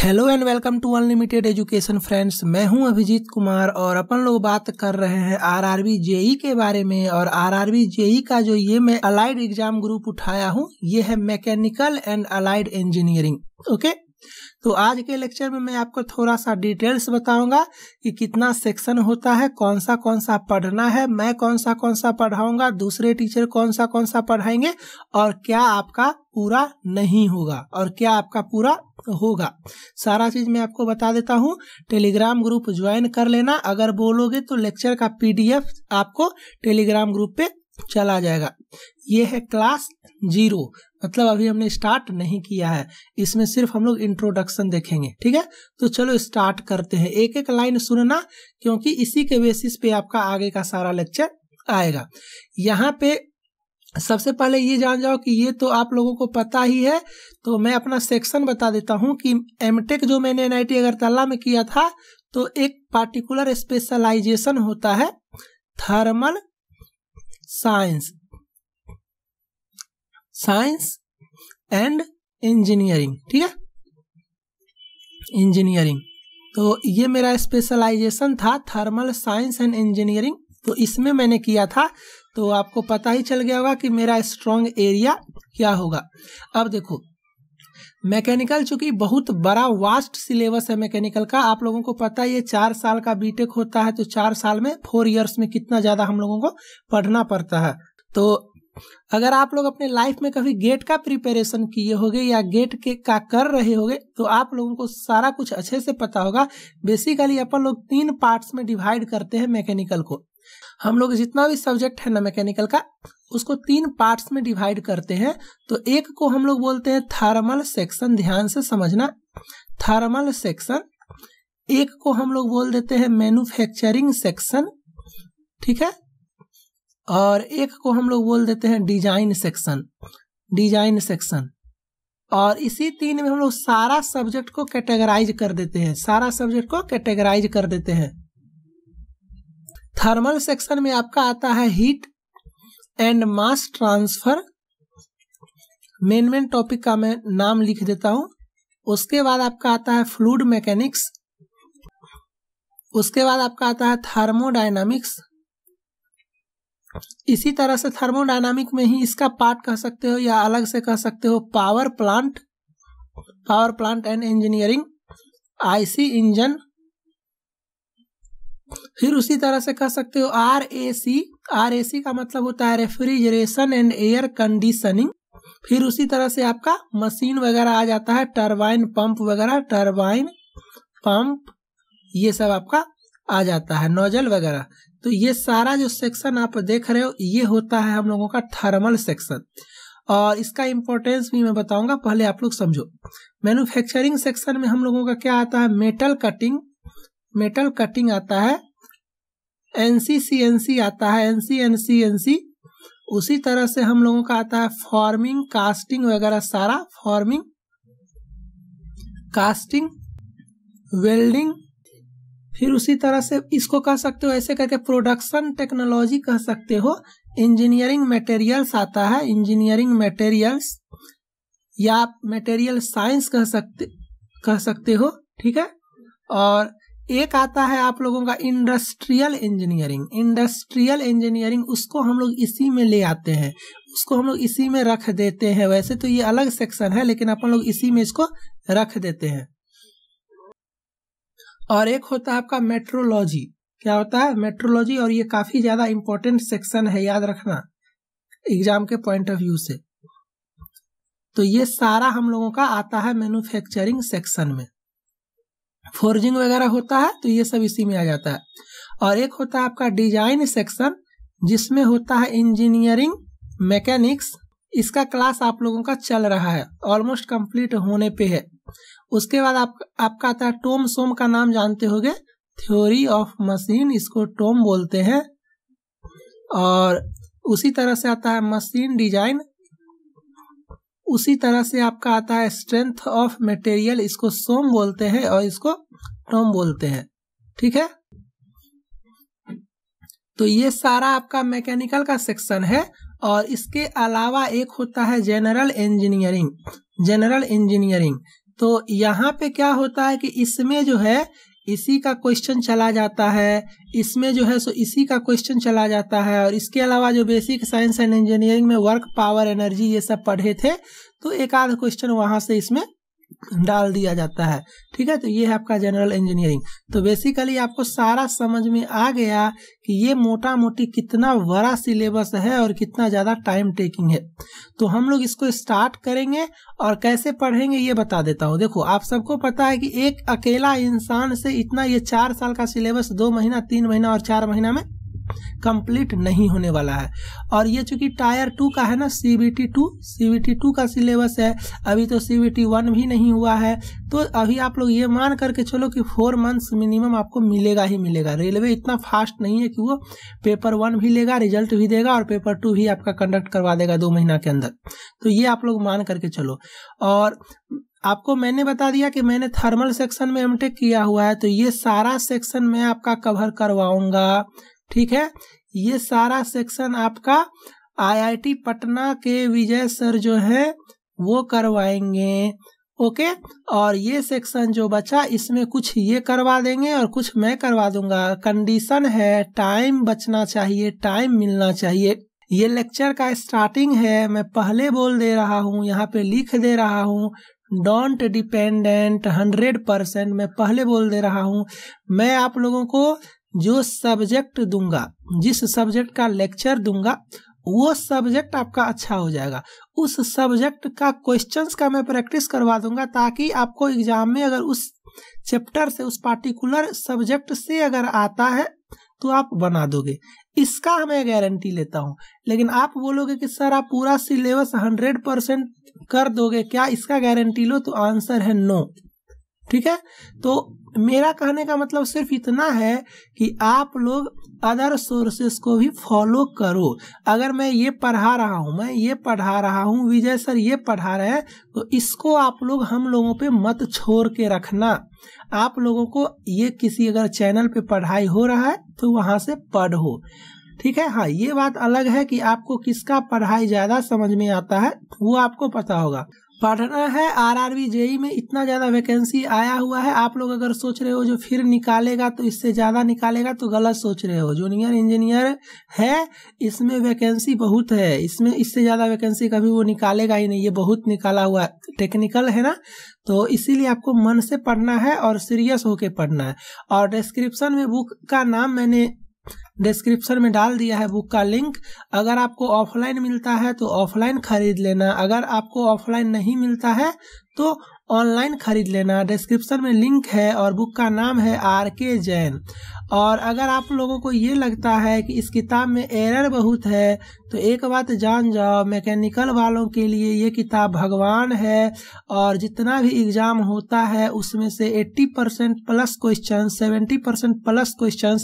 Hello and welcome to unlimited education friends. मैं हूं अभिजीत कुमार और अपन लोग बात कर रहे हैं आरआरबी जेई के बारे में। और आरआरबी जेई का जो ये मैं अलाइड एग्जाम ग्रुप उठाया हूं ये है mechanical and allied engineering. Okay, तो आज के लेक्चर में मैं आपको थोड़ा सा डिटेल्स बताऊंगा कि कितना सेक्शन होता है, कौन सा पढ़ना है, मैं कौन सा पढ़ाऊंगा, दूसरे टीचर कौन सा पढ़ाएंगे और क्या आपका पूरा नहीं होगा और क्या आपका पूरा होगा। सारा चीज मैं आपको बता देता हूं। टेलीग्राम ग्रुप ज्वाइन कर लेना, अगर बोलोगे तो लेक्चर का पीडीएफ आपको टेलीग्राम ग्रुप पे चला जाएगा। ये है क्लास 0, मतलब अभी हमने स्टार्ट नहीं किया है, इसमें सिर्फ हम लोग इंट्रोडक्शन देखेंगे। ठीक है, तो चलो स्टार्ट करते हैं। एक एक लाइन सुनना क्योंकि इसी के बेसिस पे आपका आगे का सारा लेक्चर आएगा। यहाँ पे सबसे पहले ये जान जाओ कि ये तो आप लोगों को पता ही है, तो मैं अपना सेक्शन बता देता हूँ कि एमटेक जो मैंने एनआईटी अगरतला में किया था तो एक पार्टिकुलर स्पेशलाइजेशन होता है थर्मल साइंस एंड इंजीनियरिंग। ठीक है, इंजीनियरिंग, तो ये मेरा स्पेशलाइजेशन था थर्मल साइंस एंड इंजीनियरिंग, तो इसमें मैंने किया था। तो आपको पता ही चल गया होगा कि मेरा स्ट्रॉन्ग एरिया क्या होगा। अब देखो, मैकेनिकल चूंकि बहुत बड़ा वास्ट सिलेबस है मैकेनिकल का, आप लोगों को पता है ये 4 साल का बीटेक होता है, तो 4 साल में 4 इयर्स में कितना ज्यादा हम लोगों को पढ़ना पड़ता है। तो अगर आप लोग अपने लाइफ में कभी गेट का प्रिपरेशन किए होगे या गेट के का कर रहे होगे तो आप लोगों को सारा कुछ अच्छे से पता होगा। बेसिकली अपन लोग 3 पार्ट्स में डिवाइड करते हैं मैकेनिकल को। हम लोग जितना भी सब्जेक्ट है ना मैकेनिकल का उसको 3 पार्ट्स में डिवाइड करते हैं। तो एक को हम लोग बोलते हैं थर्मल सेक्शन, ध्यान से समझना, थर्मल सेक्शन। एक को हम लोग बोल देते हैं मैन्युफैक्चरिंग सेक्शन, ठीक है, और एक को हम लोग बोल देते हैं डिजाइन सेक्शन। और इसी 3 में हम लोग सारा सब्जेक्ट को कैटेगराइज कर देते हैं, थर्मल सेक्शन में आपका आता है heat and mass transfer, main topic का मैं नाम लिख देता हूं। उसके बाद आपका आता है फ्लूइड मैकेनिक्स, उसके बाद आपका आता है थर्मोडायनामिक्स। इसी तरह से थर्मोडायनामिक में ही इसका पार्ट कह सकते हो या अलग से कह सकते हो power plant and engineering, IC engine. फिर उसी तरह से कह सकते हो आरएसी का मतलब होता है रेफ्रिजरेशन एंड एयर कंडीशनिंग। फिर उसी तरह से आपका मशीन वगैरह आ जाता है, टरबाइन पंप वगैरह, टरबाइन पंप ये सब आपका आ जाता है, नोजल वगैरह। तो ये सारा जो सेक्शन आप देख रहे हो ये होता है हम लोगों का थर्मल सेक्शन। और इसका इंपॉर्टेंस भी मैं बताऊंगा, पहले आप लोग समझो। मैन्युफैक्चरिंग सेक्शन में हम लोगों का क्या आता है, मेटल कटिंग आता है, NCCNC आता है, NCNC। उसी तरह से हम लोगों का आता है फॉर्मिंग, कास्टिंग वगैरह सारा, फॉर्मिंग, कास्टिंग, वेल्डिंग। फिर उसी तरह से इसको कह सकते हो ऐसे करके प्रोडक्शन टेक्नोलॉजी कह सकते हो। इंजीनियरिंग मटेरियल्स आता है, इंजीनियरिंग मटेरियल्स या मटेरियल साइंस कह सकते हो, ठीक है। और एक आता है आप लोगों का इंडस्ट्रियल इंजीनियरिंग, उसको हम लोग इसी में ले आते हैं, उसको हम लोग इसी में रख देते हैं। वैसे तो ये अलग सेक्शन है लेकिन अपन लोग इसी में इसको रख देते हैं। और एक होता है आपका मेट्रोलॉजी, क्या होता है मेट्रोलॉजी, और ये काफी ज्यादा इंपॉर्टेंट सेक्शन है, याद रखना एग्जाम के पॉइंट ऑफ व्यू से। तो ये सारा हम लोगों का आता है मैन्युफैक्चरिंग सेक्शन में। फोर्जिंग वगैरह होता है तो ये सब इसी में आ जाता है। और एक होता है आपका डिजाइन सेक्शन जिसमें होता है इंजीनियरिंग मैकेनिक्स। इसका क्लास आप लोगों का चल रहा है, ऑलमोस्ट कंप्लीट होने पे है। उसके बाद आपका आता है टोम सोम का नाम जानते होगे, थ्योरी ऑफ मशीन, इसको टोम बोलते हैं। और उसी तरह से आता है मशीन डिजाइन। उसी तरह से आपका आता है स्ट्रेंथ ऑफ मटेरियल, इसको सोम बोलते हैं और इसको टोम बोलते हैं, ठीक है। तो ये सारा आपका मैकेनिकल का सेक्शन है। और इसके अलावा एक होता है जनरल इंजीनियरिंग। तो यहाँ पे क्या होता है कि इसमें जो है इसी का क्वेश्चन चला जाता है, इसमें जो है सो इसी का क्वेश्चन चला जाता है। और इसके अलावा जो बेसिक साइंस एंड इंजीनियरिंग में वर्क, पावर, एनर्जी ये सब पढ़े थे तो एक आध क्वेश्चन वहां से इसमें डाल दिया जाता है। ठीक है, तो ये है आपका जनरल इंजीनियरिंग। तो बेसिकली आपको सारा समझ में आ गया कि ये मोटा मोटी कितना बड़ा सिलेबस है और कितना ज़्यादा टाइम टेकिंग है। तो हम लोग इसको स्टार्ट करेंगे और कैसे पढ़ेंगे ये बता देता हूँ। देखो, आप सबको पता है कि एक अकेला इंसान से इतना ये 4 साल का सिलेबस 2 महीना, 3 महीना और 4 महीना में कंप्लीट नहीं होने वाला है। और ये चूंकि टायर 2 का है ना, CBT 2 का सिलेबस है, अभी तो CBT 1 भी नहीं हुआ है। तो अभी आप लोग ये मान करके चलो कि 4 मंथ्स मिनिमम आपको मिलेगा ही मिलेगा। रेलवे इतना फास्ट नहीं है कि वो पेपर 1 भी लेगा, रिजल्ट भी देगा और पेपर 2 भी आपका कंडक्ट करवा देगा 2 महीना के अंदर। तो ये आप लोग मान करके चलो। और आपको मैंने बता दिया कि मैंने थर्मल सेक्शन में एमटेक किया हुआ है, तो ये सारा सेक्शन मैं आपका कवर करवाऊंगा। ठीक है, ये सारा सेक्शन आपका IIT पटना के विजय सर जो है वो करवाएंगे। ओके, और ये सेक्शन जो बचा इसमें कुछ ये करवा देंगे और कुछ मैं करवा दूंगा। कंडीशन है टाइम बचना चाहिए, टाइम मिलना चाहिए। ये लेक्चर का स्टार्टिंग है, मैं पहले बोल दे रहा हूँ, यहाँ पे लिख दे रहा हूँ डोंट डिपेंडेंट 100%। मैं पहले बोल दे रहा हूँ, मैं आप लोगों को जो सब्जेक्ट दूंगा, जिस सब्जेक्ट का लेक्चर दूंगा वो सब्जेक्ट आपका अच्छा हो जाएगा। उस सब्जेक्ट का क्वेश्चंस का मैं प्रैक्टिस करवा दूंगा ताकि आपको एग्जाम में अगर उस चैप्टर से, उस पार्टिकुलर सब्जेक्ट से अगर आता है तो आप बना दोगे, इसका मैं गारंटी लेता हूँ। लेकिन आप बोलोगे कि सर आप पूरा सिलेबस 100% कर दोगे क्या, इसका गारंटी लो, तो आंसर है नो। ठीक है, तो मेरा कहने का मतलब सिर्फ इतना है कि आप लोग अदर सोर्सेस को भी फॉलो करो। अगर मैं ये पढ़ा रहा हूँ, मैं ये पढ़ा रहा हूँ, विजय सर ये पढ़ा रहे हैं, तो इसको आप लोग हम लोगों पे मत छोड़ के रखना। आप लोगों को ये किसी अगर चैनल पे पढ़ाई हो रहा है तो वहां से पढ़ो। ठीक है, हाँ ये बात अलग है कि आपको किसका पढ़ाई ज्यादा समझ में आता है वो आपको पता होगा। पढ़ना है, RRB JEE में इतना ज्यादा वैकेंसी आया हुआ है। आप लोग अगर सोच रहे हो जो फिर निकालेगा तो इससे ज्यादा निकालेगा, तो गलत सोच रहे हो। जूनियर इंजीनियर है, इसमें वैकेंसी बहुत है, इसमें इससे ज्यादा वैकेंसी कभी वो निकालेगा ही नहीं, ये बहुत निकाला हुआ है। टेक्निकल है ना, तो इसीलिए आपको मन से पढ़ना है और सीरियस होके पढ़ना है। और डिस्क्रिप्शन में बुक का नाम मैंने डिस्क्रिप्शन में डाल दिया है, बुक का लिंक। अगर आपको ऑफलाइन मिलता है तो ऑफलाइन खरीद लेना, अगर आपको ऑफलाइन नहीं मिलता है तो ऑनलाइन खरीद लेना। डिस्क्रिप्शन में लिंक है और बुक का नाम है RK जैन। और अगर आप लोगों को ये लगता है कि इस किताब में एरर बहुत है तो एक बात जान जाओ, मैकेनिकल वालों के लिए ये किताब भगवान है। और जितना भी एग्जाम होता है उसमें से 80% प्लस क्वेश्चन, 70% प्लस क्वेश्चन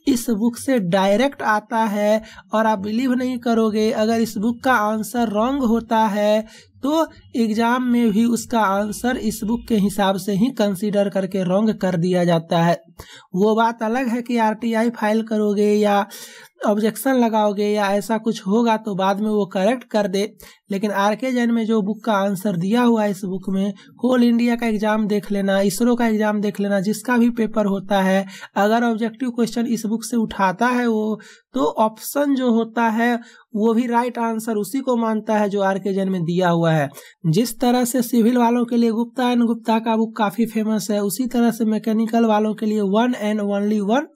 इस बुक से डायरेक्ट आता है। और आप बिलीव नहीं करोगे, अगर इस बुक का आंसर रॉन्ग होता है तो एग्जाम में भी उसका आंसर इस बुक के हिसाब से ही कंसीडर करके रॉन्ग कर दिया जाता है। वो बात अलग है कि RTI फाइल करोगे या ऑब्जेक्शन लगाओगे या ऐसा कुछ होगा तो बाद में वो करेक्ट कर दे। लेकिन RK जैन में जो बुक का आंसर दिया हुआ है इस बुक में, होल इंडिया का एग्जाम देख लेना, इसरो का एग्जाम देख लेना, जिसका भी पेपर होता है, अगर ऑब्जेक्टिव क्वेश्चन इस बुक से उठाता है वो, तो ऑप्शन जो होता है वो भी राइट आंसर उसी को मानता है जो RK जैन में दिया हुआ है। जिस तरह से सिविल वालों के लिए गुप्ता एंड गुप्ता का बुक काफी फेमस है, उसी तरह से मैकेनिकल वालों के लिए one and only one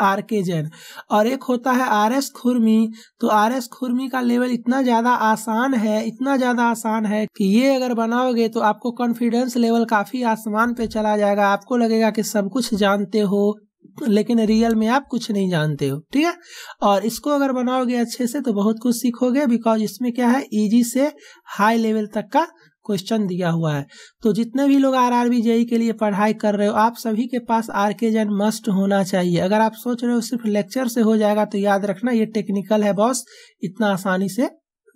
RK Jain. और एक होता है RS खुरमी। तो RS खुरमी का लेवल इतना ज्यादा आसान है, इतना ज्यादा आसान है कि ये अगर बनाओगे तो आपको कॉन्फिडेंस लेवल काफी आसमान पे चला जाएगा। आपको लगेगा कि सब कुछ जानते हो, लेकिन रियल में आप कुछ नहीं जानते हो। ठीक है, और इसको अगर बनाओगे अच्छे से तो बहुत कुछ सीखोगे, बिकॉज इसमें क्या है, इजी से हाई लेवल तक का क्वेश्चन दिया हुआ है। तो जितने भी लोग RRB JEE के लिए पढ़ाई कर रहे हो, आप सभी के पास RK जैन मस्ट होना चाहिए। अगर आप सोच रहे हो सिर्फ लेक्चर से हो जाएगा तो याद रखना ये टेक्निकल है बॉस, इतना आसानी से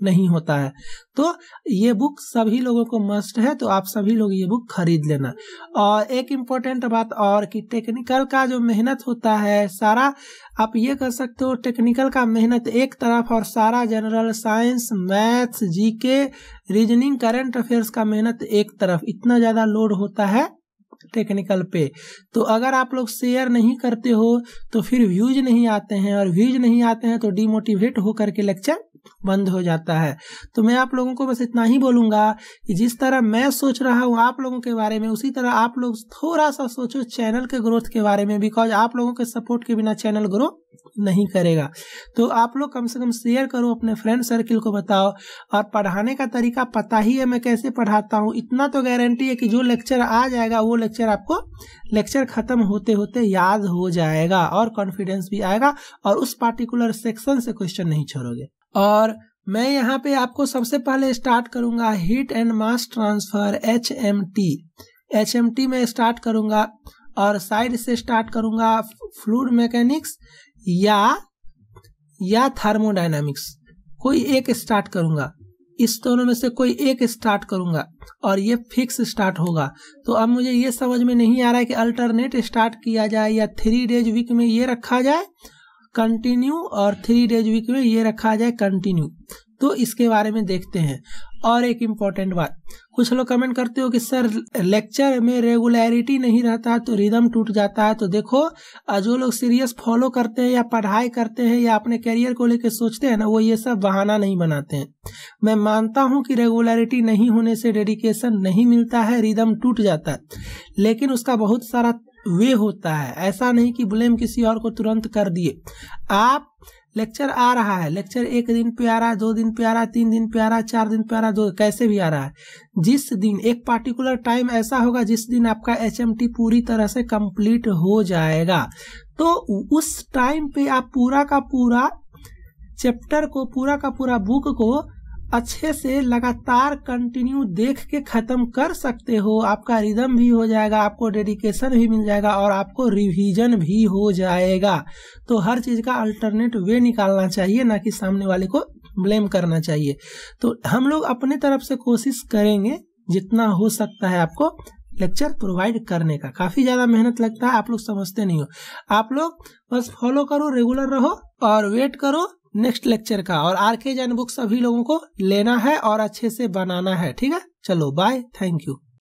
नहीं होता है। तो ये बुक सभी लोगों को मस्ट है, तो आप सभी लोग ये बुक खरीद लेना। और एक इम्पोर्टेंट बात और कि टेक्निकल का जो मेहनत होता है सारा, आप ये कर सकते हो टेक्निकल का मेहनत एक तरफ और सारा general science, maths, GK, reasoning, current affairs का मेहनत एक तरफ। इतना ज़्यादा लोड होता है टेक्निकल पे। तो अगर आप लोग शेयर नहीं करते हो तो फिर व्यूज नहीं आते हैं, और व्यूज नहीं आते हैं तो डिमोटिवेट होकर के लेक्चर बंद हो जाता है। तो मैं आप लोगों को बस इतना ही बोलूंगा कि जिस तरह मैं सोच रहा हूँ आप लोगों के बारे में, उसी तरह आप लोग थोड़ा सा सोचो चैनल के ग्रोथ के बारे में, बिकॉज आप लोगों के सपोर्ट के बिना चैनल ग्रो नहीं करेगा। तो आप लोग कम से कम शेयर करो, अपने फ्रेंड सर्किल को बताओ। और पढ़ाने का तरीका पता ही है मैं कैसे पढ़ाता हूँ, इतना तो गारंटी है कि जो लेक्चर आ जाएगा वो लेक्चर आपको लेक्चर खत्म होते होते याद हो जाएगा, और कॉन्फिडेंस भी आएगा, और उस पार्टिकुलर सेक्शन से क्वेश्चन नहीं छोड़ोगे। और मैं यहाँ पे आपको सबसे पहले स्टार्ट करूंगा heat and mass transfer HMT में स्टार्ट करूंगा, और साइड से स्टार्ट करूंगा फ्लूइड मैकेनिक्स या थर्मोडायनामिक्स, कोई एक स्टार्ट करूंगा। इस दोनों में से कोई एक स्टार्ट करूंगा, और ये फिक्स स्टार्ट होगा। तो अब मुझे ये समझ में नहीं आ रहा है कि अल्टरनेट स्टार्ट किया जाए या 3 डेज वीक में ये रखा जाए कंटिन्यू, और 3 डेज वीक में ये रखा जाए कंटिन्यू। तो इसके बारे में देखते हैं। और एक इम्पॉर्टेंट बात, कुछ लोग कमेंट करते हो कि सर लेक्चर में रेगुलरिटी नहीं रहता तो रिदम टूट जाता है। तो देखो, जो लोग सीरियस फॉलो करते हैं या पढ़ाई करते हैं या अपने करियर को लेकर सोचते हैं ना, वो ये सब बहाना नहीं बनाते हैं। मैं मानता हूं कि रेगुलरिटी नहीं होने से डेडिकेशन नहीं मिलता है, रिदम टूट जाता है, लेकिन उसका बहुत सारा वे होता है। ऐसा नहीं कि ब्लेम किसी और को तुरंत कर दिए। आप लेक्चर आ रहा है, लेक्चर 1 दिन पे आ रहा है, 2 दिन पे आ रहा है, 3 दिन पे आ रहा है, 4 दिन पे आ रहा है, कैसे भी आ रहा है, जिस दिन एक पार्टिकुलर टाइम ऐसा होगा जिस दिन आपका HMT पूरी तरह से कंप्लीट हो जाएगा, तो उस टाइम पे आप पूरा का पूरा चैप्टर को, पूरा का पूरा बुक को अच्छे से लगातार कंटिन्यू देख के खत्म कर सकते हो। आपका रिदम भी हो जाएगा, आपको डेडिकेशन भी मिल जाएगा, और आपको रिवीजन भी हो जाएगा। तो हर चीज का अल्टरनेट वे निकालना चाहिए, ना कि सामने वाले को ब्लेम करना चाहिए। तो हम लोग अपने तरफ से कोशिश करेंगे जितना हो सकता है आपको लेक्चर प्रोवाइड करने का। काफी ज्यादा मेहनत लगता है, आप लोग समझते नहीं हो। आप लोग बस फॉलो करो, रेगुलर रहो, और वेट करो नेक्स्ट लेक्चर का। और RK जैन बुक सभी लोगों को लेना है और अच्छे से बनाना है, ठीक है। चलो बाय, थैंक यू।